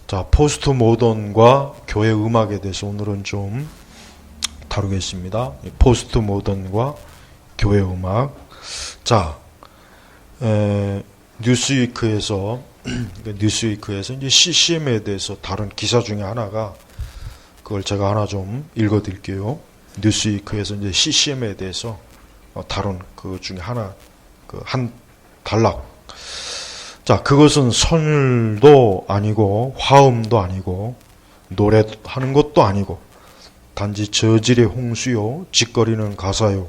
자, 포스트 모던과 교회 음악에 대해서 오늘은 좀 다루겠습니다. 포스트 모던과 교회 음악. 자, 뉴스위크에서 이제 CCM에 대해서 다룬 기사 중에 하나가, 그걸 제가 하나 좀 읽어드릴게요. 뉴스위크에서 이제 CCM에 대해서 다룬 그 중에 하나, 한 단락. 자, 그것은 선율도 아니고 화음도 아니고 노래하는 것도 아니고 단지 저질의 홍수요 짓거리는 가사요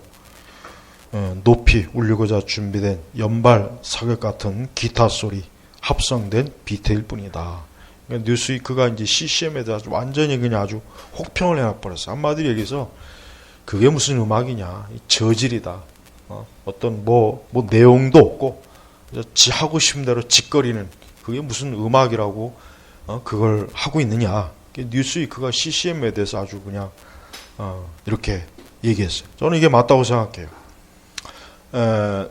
높이 울리고자 준비된 연발 사격 같은 기타 소리 합성된 비트일 뿐이다. 그러니까 뉴스위크가 이제 CCM에 대해서 완전히 그냥 아주 혹평을 해버렸어. 한마디로 얘기해서 그게 무슨 음악이냐, 저질이다. 어떤 뭐 내용도 없고 지 하고 싶은 대로 짓거리는, 그게 무슨 음악이라고 그걸 하고 있느냐. 뉴스위크가 CCM에 대해서 아주 그냥 이렇게 얘기했어요. 저는 이게 맞다고 생각해요.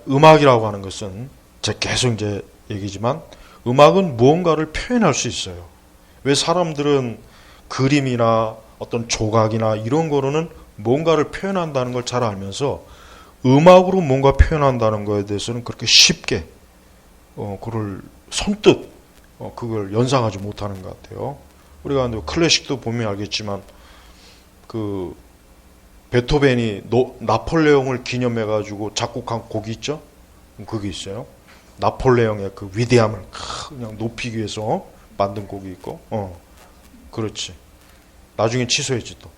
음악이라고 하는 것은 제가 계속 이제 얘기지만, 음악은 무언가를 표현할 수 있어요. 왜 사람들은 그림이나 어떤 조각이나 이런 거로는 뭔가를 표현한다는 걸 잘 알면서 음악으로 뭔가 표현한다는 거에 대해서는 그렇게 쉽게 그걸 선뜻 그걸 연상하지 못하는 것 같아요. 우리가 클래식도 보면 알겠지만, 그 베토벤이 나폴레옹을 기념해 가지고 작곡한 곡이 있죠. 그게 있어요. 나폴레옹의 그 위대함을 그냥 높이기 위해서 만든 곡이 있고, 그렇지. 나중에 취소했지 또.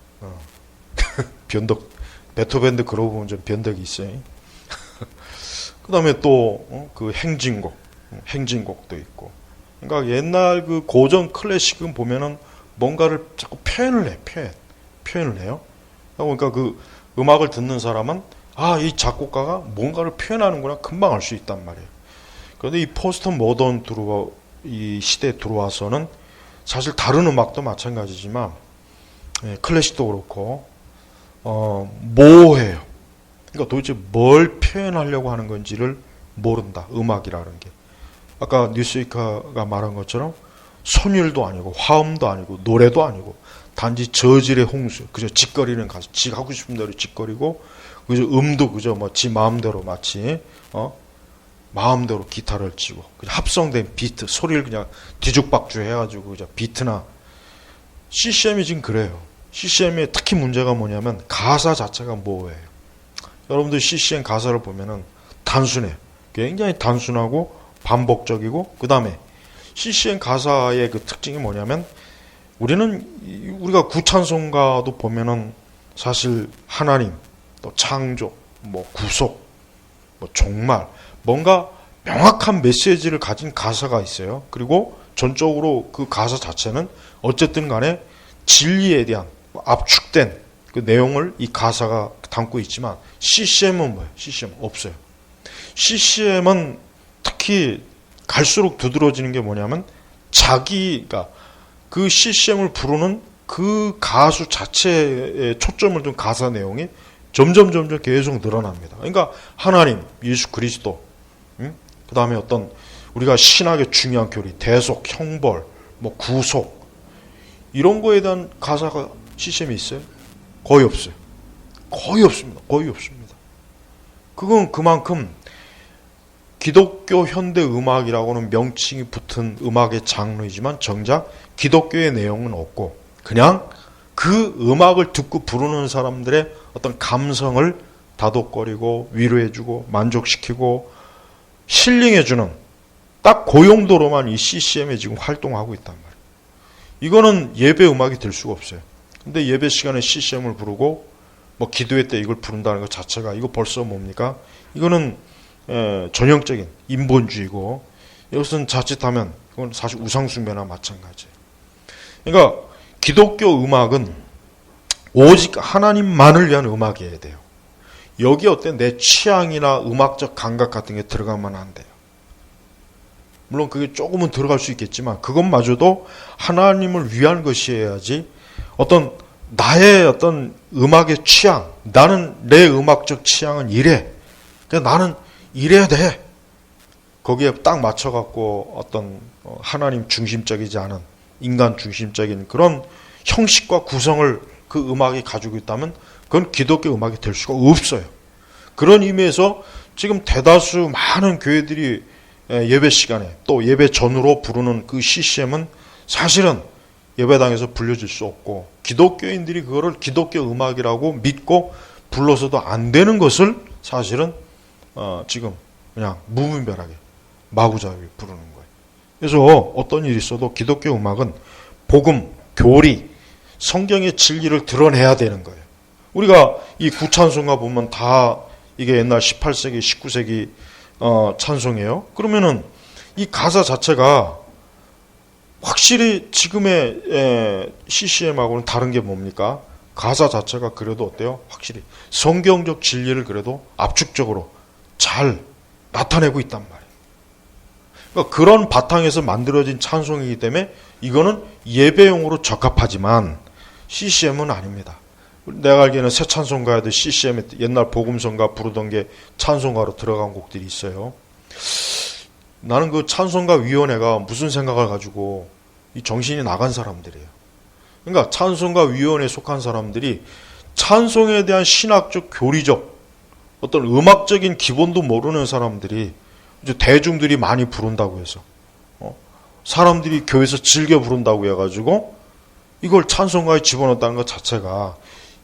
변덕. 베토벤도 그러고 보면 좀 변덕이 있어요. 그 다음에 또 그 행진곡도 있고. 그러니까 옛날 그 고전 클래식은 보면은 뭔가를 자꾸 표현을 해요. 그러니까 그 음악을 듣는 사람은 이 작곡가가 뭔가를 표현하는구나 금방 알 수 있단 말이에요. 그런데 이 포스트 모던 이 시대에 들어와서는 사실 다른 음악도 마찬가지지만, 클래식도 그렇고 모호해요. 그러니까 도대체 뭘 표현하려고 하는 건지를 모른다. 음악이라는 게. 아까 뉴스위크가 말한 것처럼 선율도 아니고 화음도 아니고 노래도 아니고 단지 저질의 홍수, 그저 짓거리는 가수, 지 하고 싶은 대로 짓거리고, 그저 음도 그저 지 마음대로 마치 마음대로 기타를 치고 그냥 합성된 비트, 소리를 그냥 뒤죽박죽 해가지고 그저 비트나. CCM이 지금 그래요. CCM의 특히 문제가 뭐냐면 가사 자체가 모호해요. 여러분들 CCM 가사를 보면은 단순해요. 굉장히 단순하고 반복적이고, 그 다음에 CCM 가사의 그 특징이 뭐냐면, 우리가 구찬송가도 보면은 사실 하나님, 또 창조, 구속, 종말, 뭔가 명확한 메시지를 가진 가사가 있어요. 그리고 전적으로 그 가사 자체는 어쨌든 간에 진리에 대한 압축된 그 내용을 이 가사가 담고 있지만, CCM은 뭐예요? CCM 없어요. CCM은 특히 갈수록 두드러지는 게 뭐냐면, 자기가 그 CCM을 부르는 그 가수 자체에 초점을 둔 가사 내용이 점점 계속 늘어납니다. 그러니까 하나님, 예수 그리스도, 그 다음에 어떤 우리가 신학의 중요한 교리, 대속, 형벌, 구속, 이런 거에 대한 가사가 CCM이 있어요? 거의 없어요. 거의 없습니다. 그건 그만큼 기독교 현대 음악이라고는 명칭이 붙은 음악의 장르이지만 정작 기독교의 내용은 없고, 그냥 그 음악을 듣고 부르는 사람들의 어떤 감성을 다독거리고 위로해주고 만족시키고 힐링해주는 딱 그 용도로만 이 CCM에 지금 활동하고 있단 말이에요. 이거는 예배 음악이 될 수가 없어요. 근데 예배 시간에 CCM을 부르고 기도회 때 이걸 부른다는 것 자체가, 이거 벌써 뭡니까? 이거는 전형적인 인본주의고, 이것은 자칫하면 이건 사실 우상숭배나 마찬가지예요. 그러니까 기독교 음악은 오직 하나님만을 위한 음악이어야 돼요. 여기에 내 취향이나 음악적 감각 같은 게 들어가면 안 돼요. 물론 그게 조금은 들어갈 수 있겠지만 그것마저도 하나님을 위한 것이어야지, 나의 어떤 음악의 취향, 나는 내 음악적 취향은 이래, 나는 이래야 돼, 거기에 딱 맞춰갖고 어떤 하나님 중심적이지 않은 인간 중심적인 그런 형식과 구성을 그 음악이 가지고 있다면 그건 기독교 음악이 될 수가 없어요. 그런 의미에서 지금 대다수 많은 교회들이 예배 시간에 또 예배 전후로 부르는 그 CCM은 사실은 예배당에서 불려질 수 없고 기독교인들이 그거를 기독교 음악이라고 믿고 불러서도 안 되는 것을 사실은 지금 그냥 무분별하게 마구잡이 부르는 거예요. 그래서 어떤 일이 있어도 기독교 음악은 복음, 교리, 성경의 진리를 드러내야 되는 거예요. 우리가 이 구찬송가 보면 다 이게 옛날 18세기, 19세기 찬송이에요. 그러면은 이 가사 자체가 확실히 지금의 CCM하고는 다른 게 뭡니까? 가사 자체가 그래도 어때요? 확실히 성경적 진리를 그래도 압축적으로 잘 나타내고 있단 말이에요. 그러니까 그런 바탕에서 만들어진 찬송이기 때문에 이거는 예배용으로 적합하지만 CCM은 아닙니다. 내가 알기에는 새 찬송가에도 CCM에 옛날 복음성가 부르던 게 찬송가로 들어간 곡들이 있어요. 나는 그 찬송가 위원회가 무슨 생각을 가지고 이 정신이 나간 사람들이에요. 그러니까 찬송가 위원회에 속한 사람들이 찬송에 대한 신학적, 교리적 어떤 음악적인 기본도 모르는 사람들이 이제 대중들이 많이 부른다고 해서 사람들이 교회에서 즐겨 부른다고 해가지고 이걸 찬송가에 집어넣었다는 것 자체가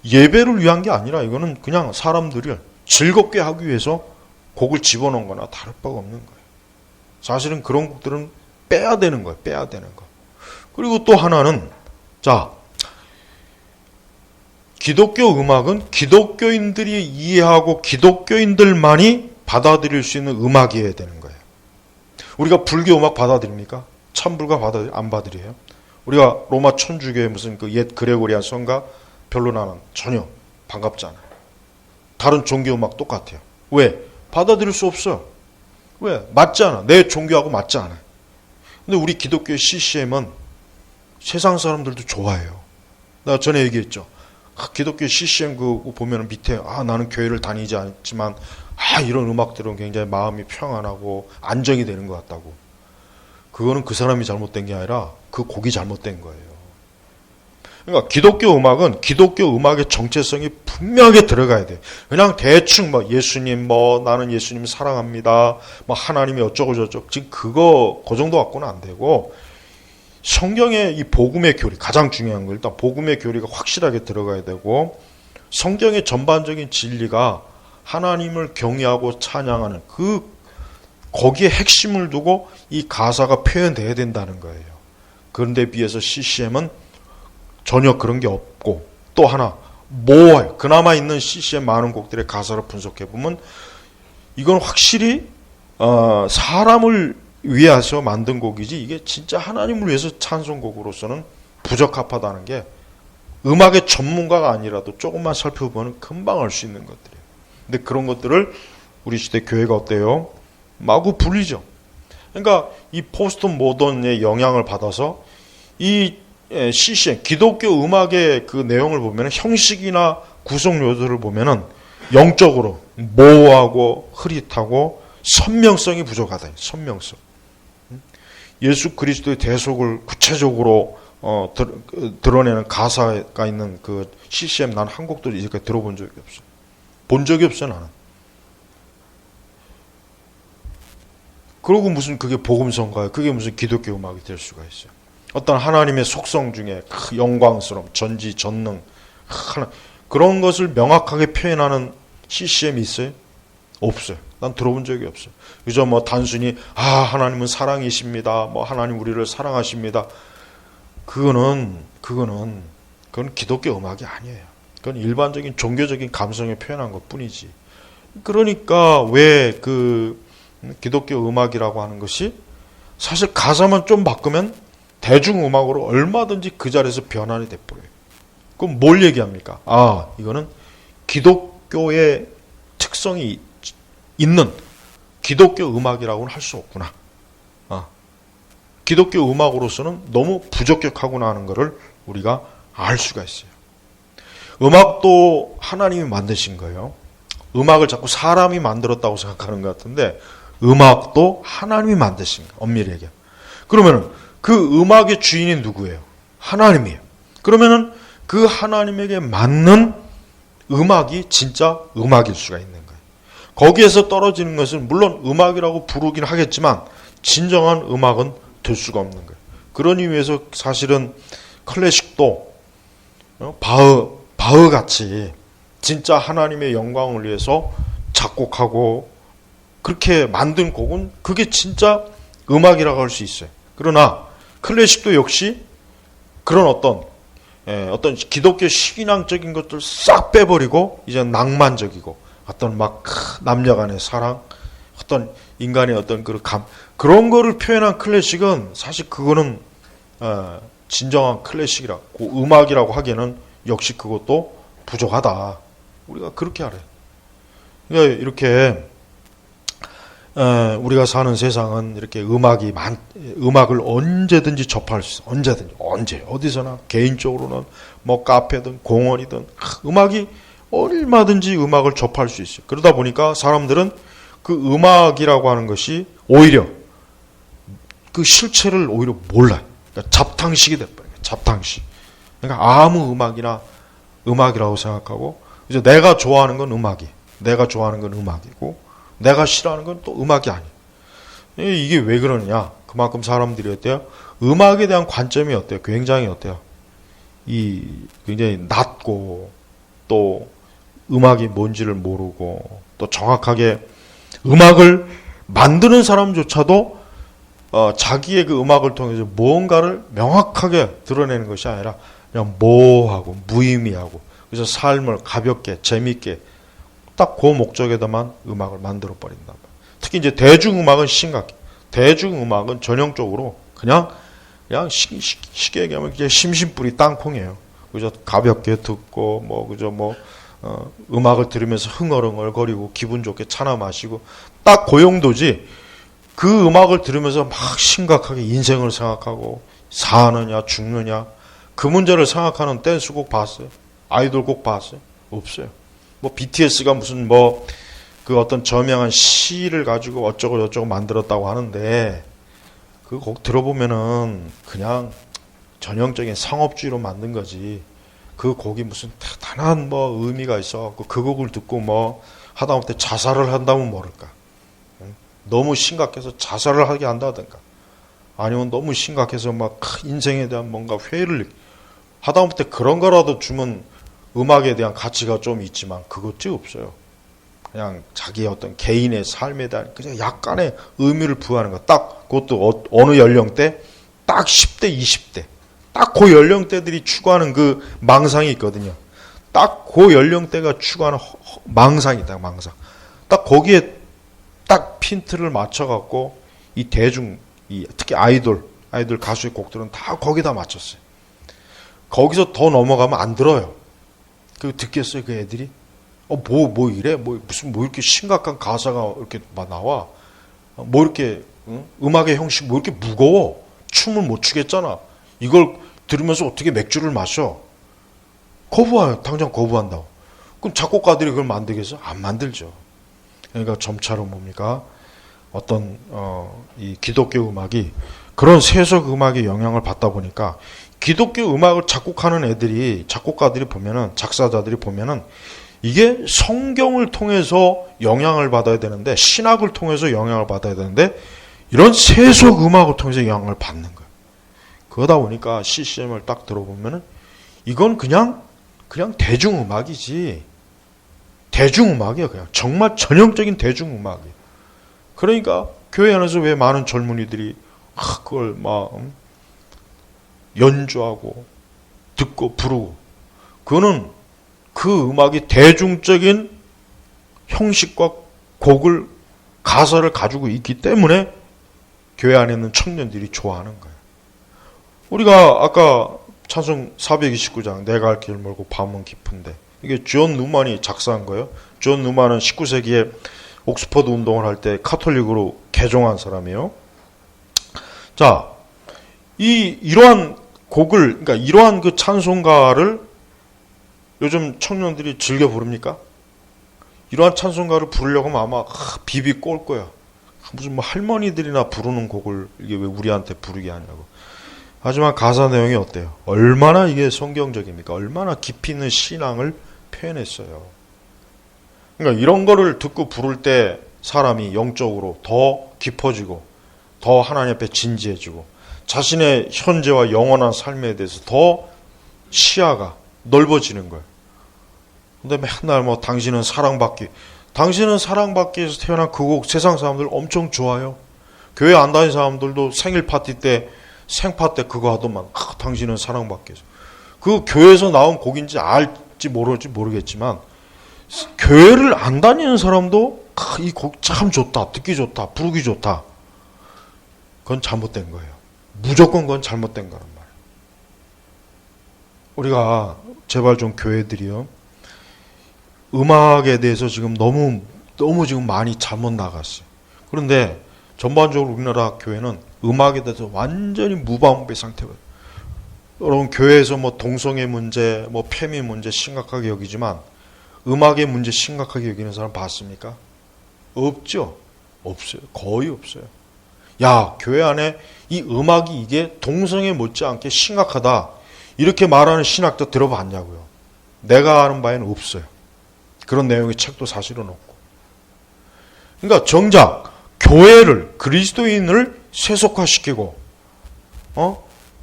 예배를 위한 게 아니라 이거는 그냥 사람들을 즐겁게 하기 위해서 곡을 집어넣은 거나 다를 바가 없는 거예요. 사실은 그런 곡들은 빼야 되는 거예요. 빼야 되는 거. 그리고 또 하나는 자, 기독교 음악은 기독교인들이 이해하고 기독교인들만이 받아들일 수 있는 음악이어야 되는 거예요. 우리가 불교 음악 받아들입니까? 참불가 안 받아들여요. 우리가 로마 천주교의 무슨 그 옛 그레고리안 성가 별로 나는 전혀 반갑지 않아요. 다른 종교 음악 똑같아요. 왜? 받아들일 수 없어요. 왜? 맞지 않아. 내 종교하고 맞지 않아요. 근데 우리 기독교의 CCM은 세상 사람들도 좋아해요. 내가 전에 얘기했죠. 기독교 CCM 그 보면 밑에 나는 교회를 다니지 않지만 이런 음악들은 굉장히 마음이 평안하고 안정이 되는 것 같다고. 그거는 그 사람이 잘못된 게 아니라 그 곡이 잘못된 거예요. 그러니까 기독교 음악은 기독교 음악의 정체성이 분명하게 들어가야 돼. 그냥 대충 예수님 나는 예수님 사랑합니다. 하나님이 어쩌고 저쩌고 지금 그 정도 갖고는 안 되고 성경의 이 복음의 교리 가장 중요한 거 일단 복음의 교리가 확실하게 들어가야 되고 성경의 전반적인 진리가 하나님을 경외하고 찬양하는 거기에 핵심을 두고 이 가사가 표현돼야 된다는 거예요. 그런데 비해서 CCM은 전혀 그런 게 없고 또 하나 모호해요. 그나마 있는 CCM 많은 곡들의 가사를 분석해 보면 이건 확실히 사람을 위해서 만든 곡이지 이게 진짜 하나님을 위해서 찬송곡으로서는 부적합하다는 게 음악의 전문가가 아니라도 조금만 살펴보면 금방 알 수 있는 것들이에요. 근데 그런 것들을 우리 시대 교회가 어때요? 마구 불리죠. 그러니까 이 포스트 모던의 영향을 받아서 이 CCM, 기독교 음악의 그 내용을 보면 형식이나 구성 요소를 보면은 영적으로 모호하고 흐릿하고 선명성이 부족하다. 선명성. 예수 그리스도의 대속을 구체적으로 드러내는 가사가 있는 그 CCM 난 한 곡도 이제까지 들어본 적이 없어. 본 적이 없어 나는. 그러고 무슨 그게 복음성가예요? 그게 무슨 기독교 음악이 될 수가 있어요? 어떤 하나님의 속성 중에 영광스러움, 전지, 전능 그런 것을 명확하게 표현하는 CCM이 있어요? 없어요. 난 들어본 적이 없어요. 그저 단순히 하나님은 사랑이십니다. 하나님 우리를 사랑하십니다. 그건 기독교 음악이 아니에요. 그건 일반적인 종교적인 감성에 표현한 것뿐이지. 그러니까 왜 기독교 음악이라고 하는 것이 사실 가사만 좀 바꾸면 대중음악으로 얼마든지 그 자리에서 변환이 돼버려요. 그럼 뭘 얘기합니까? 이거는 기독교의 특성이 있는 기독교 음악이라고는 할 수 없구나. 기독교 음악으로서는 너무 부적격하구나 하는 것을 우리가 알 수가 있어요. 음악도 하나님이 만드신 거예요. 음악을 자꾸 사람이 만들었다고 생각하는 것 같은데 음악도 하나님이 만드신 거예요. 엄밀히 얘기하면. 그러면 그 음악의 주인이 누구예요? 하나님이에요. 그러면은 그 하나님에게 맞는 음악이 진짜 음악일 수가 있는 거예요. 거기에서 떨어지는 것은 물론 음악이라고 부르긴 하겠지만 진정한 음악은 될 수가 없는 거예요. 그런 의미에서 사실은 클래식도 바흐 같이 진짜 하나님의 영광을 위해서 작곡하고 그렇게 만든 곡은 그게 진짜 음악이라고 할 수 있어요. 그러나 클래식도 역시 그런 어떤 기독교 신앙적인 것들 싹 빼버리고 이제 낭만적이고 어떤 막 남녀간의 사랑, 어떤 인간의 어떤 그런 거를 표현한 클래식은 사실 그거는 진정한 클래식이라고 음악이라고 하기에는 역시 그것도 부족하다. 우리가 그렇게 하래. 그러니까 이렇게 우리가 사는 세상은 이렇게 음악을 언제든지 접할 수 있어. 언제 어디서나 개인적으로는 뭐 카페든 공원이든 음악이 얼마든지 음악을 접할 수 있어요. 그러다 보니까 사람들은 그 음악이라고 하는 것이 오히려 그 실체를 오히려 몰라요. 그러니까 잡탕식이 돼버려요. 잡탕식. 그러니까 아무 음악이나 음악이라고 생각하고 이제 내가 좋아하는 건 음악이고 내가 싫어하는 건 또 음악이 아니에요. 이게 왜 그러느냐? 그만큼 사람들이 어때요? 음악에 대한 관점이 어때요? 굉장히 어때요? 굉장히 낮고 또 음악이 뭔지를 모르고 또 정확하게 음악을 만드는 사람조차도 자기의 그 음악을 통해서 무언가를 명확하게 드러내는 것이 아니라 그냥 모호하고 무의미하고 그래서 삶을 가볍게 재밌게 딱 그 목적에다만 음악을 만들어 버린다. 특히 이제 대중음악은 심각해. 대중음악은 전형적으로 그냥 쉽게 얘기하면 그냥 심심풀이 땅콩이에요. 그저 가볍게 듣고 음악을 들으면서 흥얼흥얼거리고 기분 좋게 차나 마시고 딱 그 용도지. 그 음악을 들으면서 막 심각하게 인생을 생각하고 사느냐 죽느냐 그 문제를 생각하는 댄스곡 봤어요? 아이돌 곡 봤어요? 없어요. BTS가 무슨 그 어떤 저명한 시를 가지고 어쩌고 저쩌고 만들었다고 하는데 그 곡 들어보면은 그냥 전형적인 상업주의로 만든 거지. 그 곡이 무슨 대단한 의미가 있어. 그 곡을 듣고 하다못해 자살을 한다면 모를까. 너무 심각해서 자살을 하게 한다든가. 아니면 너무 심각해서 인생에 대한 뭔가 회의를 하다못해 그런 거라도 주면 음악에 대한 가치가 좀 있지만 그것이 없어요. 그냥 자기의 어떤 개인의 삶에 대한 그냥 약간의 의미를 부여하는 거. 딱 그것도 어느 연령대? 딱 10대, 20대. 딱 그 연령대들이 추구하는 그 망상이 있거든요. 딱 그 연령대가 추구하는 망상이다, 망상. 딱 거기에 딱 핀트를 맞춰갖고 특히 아이돌 가수의 곡들은 다 거기다 맞췄어요. 거기서 더 넘어가면 안 들어요. 듣겠어요, 그 애들이? 이래? 이렇게 심각한 가사가 이렇게 나와? 이렇게, 음악의 형식 이렇게 무거워? 춤을 못 추겠잖아. 이걸 들으면서 어떻게 맥주를 마셔? 당장 거부한다고. 그럼 작곡가들이 그걸 만들겠어? 안 만들죠. 그러니까 점차로 뭡니까? 어떤, 이 기독교 음악이 그런 세속 음악의 영향을 받다 보니까 기독교 음악을 작곡하는 작곡가들이 보면은, 작사자들이 보면은, 이게 성경을 통해서 영향을 받아야 되는데, 신학을 통해서 영향을 받아야 되는데, 이런 세속 음악을 통해서 영향을 받는 거예요. 그러다 보니까 CCM을 딱 들어보면은, 이건 그냥 대중음악이지. 대중음악이에요, 그냥. 정말 전형적인 대중음악이에요. 그러니까, 교회 안에서 왜 많은 젊은이들이, 그걸 연주하고 듣고 부르고 그거는 그 음악이 대중적인 형식과 가사를 가지고 있기 때문에 교회 안에 있는 청년들이 좋아하는 거예요. 우리가 아까 찬송 429장 내가 갈 길 멀고 밤은 깊은데 이게 존 누만이 작사한 거예요. 존 누만은 19세기에 옥스퍼드 운동을 할 때 카톨릭으로 개종한 사람이에요. 자, 이러한 곡을, 그러니까 이러한 그 찬송가를 요즘 청년들이 즐겨 부릅니까? 이러한 찬송가를 부르려고 하면 아마 비비 꼴 거야. 무슨 할머니들이나 부르는 곡을 이게 왜 우리한테 부르게 하냐고. 하지만 가사 내용이 어때요? 얼마나 이게 성경적입니까? 얼마나 깊이 있는 신앙을 표현했어요. 그러니까 이런 거를 듣고 부를 때 사람이 영적으로 더 깊어지고 더 하나님 앞에 진지해지고 자신의 현재와 영원한 삶에 대해서 더 시야가 넓어지는 거예요. 근데 맨날 뭐 당신은 사랑받기 위해서 태어난 그 곡 세상 사람들 엄청 좋아요. 교회 안 다니는 사람들도 생일 파티 때 생파 때 그거 하더만 당신은 사랑받기 위해서. 그 교회에서 나온 곡인지 알지 모르겠지만 교회를 안 다니는 사람도 이 곡 참 좋다, 듣기 좋다, 부르기 좋다. 그건 잘못된 거예요. 무조건 그건 잘못된 거란 말이에요. 우리가 제발 좀 교회들이요, 음악에 대해서 지금 너무 지금 많이 잘못 나갔어요. 그런데 전반적으로 우리나라 교회는 음악에 대해서 완전히 무방비 상태거든요. 여러분 교회에서 뭐 동성애 문제, 뭐 페미 문제 심각하게 여기지만 음악의 문제 심각하게 여기는 사람 봤습니까? 없죠. 없어요. 거의 없어요. 야, 교회 안에 이 음악이 이게 동성애 못지않게 심각하다 이렇게 말하는 신학도 들어봤냐고요. 내가 아는 바에는 없어요. 그런 내용의 책도 사실은 없고. 그러니까 정작 교회를, 그리스도인을 세속화시키고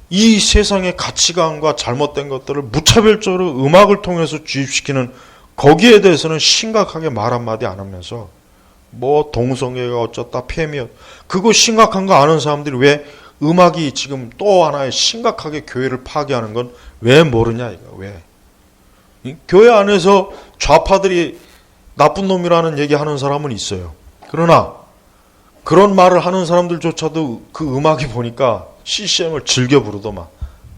이 세상의 가치관과 잘못된 것들을 무차별적으로 음악을 통해서 주입시키는 거기에 대해서는 심각하게 말 한마디 안 하면서 뭐 동성애가 어쩌다 폐미였 그거 심각한 거 아는 사람들이 왜 음악이 지금 또 하나의 심각하게 교회를 파괴하는 건 왜 모르냐 이거. 왜 교회 안에서 좌파들이 나쁜 놈이라는 얘기하는 사람은 있어요. 그러나 그런 말을 하는 사람들조차도 그 음악이 보니까 CCM을 즐겨 부르더만,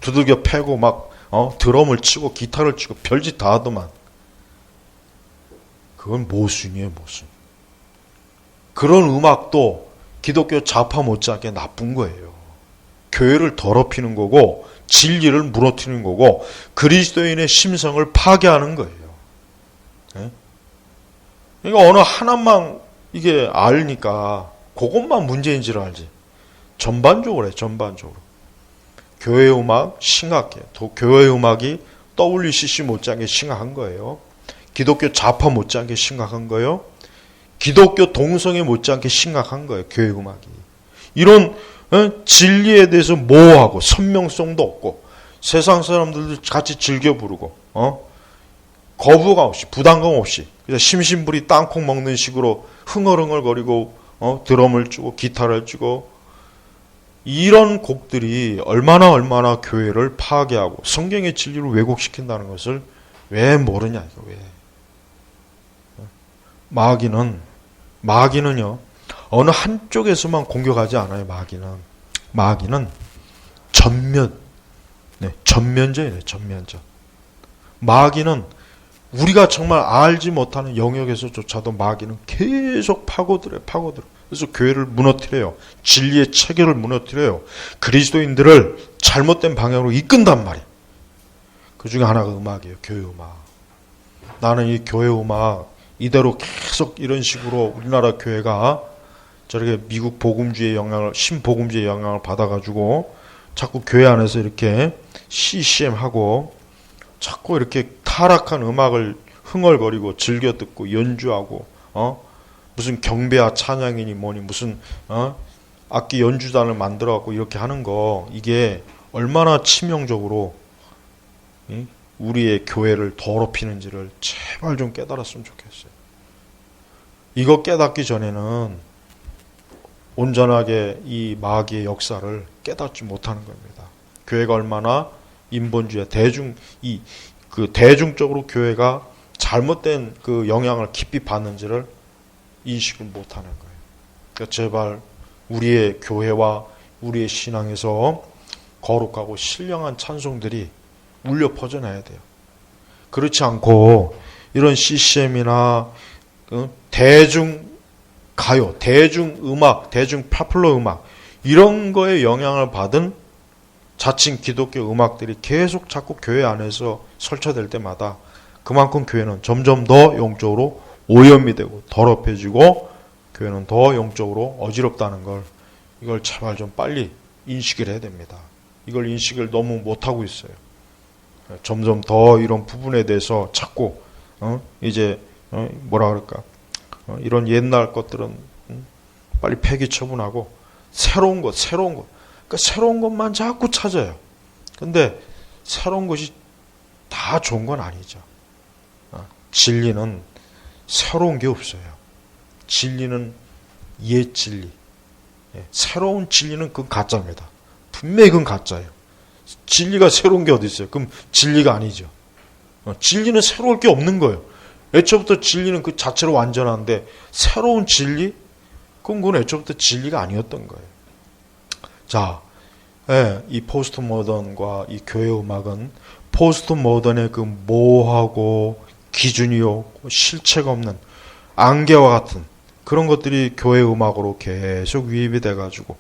두들겨 패고 막 드럼을 치고 기타를 치고 별짓 다 하더만. 그건 모순이에요, 모순. 그런 음악도 기독교 좌파 못지않게 나쁜 거예요. 교회를 더럽히는 거고 진리를 무너뜨리는 거고 그리스도인의 심성을 파괴하는 거예요. 네? 그러니까 어느 하나만 이게 알니까 그것만 문제인 줄 알지. 전반적으로 해, 전반적으로. 교회 음악 심각해. 또 교회 음악이 WCC 못지않게 심각한 거예요. 기독교 좌파 못지않게 심각한 거예요. 기독교 동성애 못지않게 심각한 거예요. 교회 음악이. 이런 진리에 대해서 모호하고 선명성도 없고 세상 사람들도 같이 즐겨 부르고 거부감 없이 부담감 없이 그냥 심심부리 땅콩 먹는 식으로 흥얼흥얼거리고 드럼을 치고 기타를 치고 이런 곡들이 얼마나 교회를 파괴하고 성경의 진리를 왜곡시킨다는 것을 왜 모르냐 이거 왜. 마귀는요 어느 한쪽에서만 공격하지 않아요. 마귀는 전면전이에요. 전면전. 마귀는 우리가 정말 알지 못하는 영역에서조차도 마귀는 계속 파고들어요. 그래서 교회를 무너뜨려요. 진리의 체계를 무너뜨려요. 그리스도인들을 잘못된 방향으로 이끈단 말이에요. 그 중에 하나가 음악이에요. 교회 음악. 나는 이 교회 음악 이대로 계속 이런 식으로 우리나라 교회가 저렇게 미국 복음주의 영향을, 신복음주의 영향을 받아가지고 자꾸 교회 안에서 이렇게 CCM하고 자꾸 이렇게 타락한 음악을 흥얼거리고 즐겨 듣고 연주하고 무슨 경배와 찬양이니 뭐니 무슨 악기 연주단을 만들어갖고 이렇게 하는 거 이게 얼마나 치명적으로 우리의 교회를 더럽히는지를 제발 좀 깨달았으면 좋겠어요. 이거 깨닫기 전에는 온전하게 이 마귀의 역사를 깨닫지 못하는 겁니다. 교회가 얼마나 인본주의 대중적으로 교회가 잘못된 그 영향을 깊이 받는지를 인식을 못하는 거예요. 그러니까 제발 우리의 교회와 우리의 신앙에서 거룩하고 신령한 찬송들이 울려 퍼져나야 돼요. 그렇지 않고 이런 CCM이나 대중가요, 대중음악, 대중파퓰러 음악 이런 거에 영향을 받은 자칭 기독교 음악들이 계속 자꾸 교회 안에서 설쳐될 때마다 그만큼 교회는 점점 더 영적으로 오염이 되고 더럽혀지고 교회는 더 영적으로 어지럽다는 걸 이걸 제발 좀 빨리 인식을 해야 됩니다. 이걸 인식을 너무 못하고 있어요. 점점 더 이런 부분에 대해서 자꾸 이제 뭐라 그럴까, 이런 옛날 것들은 빨리 폐기 처분하고 새로운 것 그러니까 새로운 것만 자꾸 찾아요. 근데 새로운 것이 다 좋은 건 아니죠. 진리는 새로운 게 없어요. 진리는 옛 진리, 새로운 진리는 그건 가짜입니다. 분명히 그건 가짜예요. 진리가 새로운 게 어디 있어요? 그럼 진리가 아니죠. 진리는 새로울 게 없는 거예요. 애초부터 진리는 그 자체로 완전한데 새로운 진리? 그건 애초부터 진리가 아니었던 거예요. 자, 이 포스트 모던과 이 교회 음악은 포스트 모던의 그 모호하고 기준이 없고 실체가 없는 안개와 같은 그런 것들이 교회 음악으로 계속 유입이 돼가지고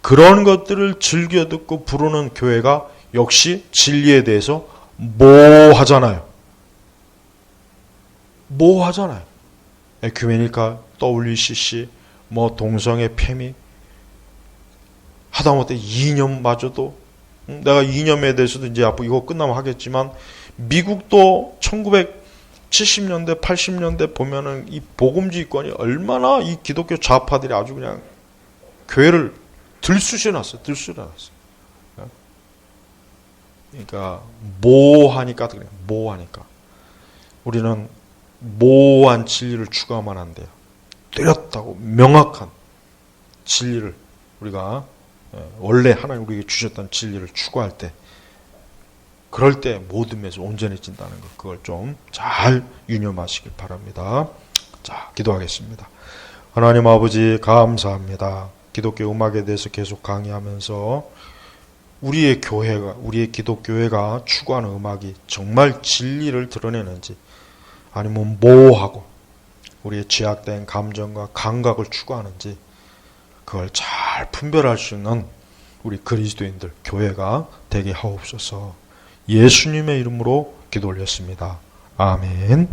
그런 것들을 즐겨 듣고 부르는 교회가 역시 진리에 대해서 모호하잖아요. 모호하잖아요. 에큐메니카, WCC, 동성애 폐미, 하다못해 이념마저도, 내가 이념에 대해서도 이제 앞으로 이거 끝나면 하겠지만, 미국도 1970년대, 80년대 보면은 이 복음주의권이 얼마나 이 기독교 좌파들이 아주 그냥 교회를 들쑤셔놨어요. 그러니까 모호하니까 그래요. 모호하니까 우리는 모호한 진리를 추구하면 안 돼요. 뚜렷하고 명확한 진리를 우리가 원래 하나님 우리에게 주셨던 진리를 추구할 때, 그럴 때 모든 면에서 온전해진다는 것, 그걸 좀 잘 유념하시길 바랍니다. 자, 기도하겠습니다. 하나님 아버지 감사합니다. 기독교 음악에 대해서 계속 강의하면서 우리의 교회가, 우리의 기독교회가 추구하는 음악이 정말 진리를 드러내는지 아니면 모호하고 우리의 죄악된 감정과 감각을 추구하는지 그걸 잘 분별할 수 있는 우리 그리스도인들, 교회가 되게 하옵소서. 예수님의 이름으로 기도 올렸습니다. 아멘.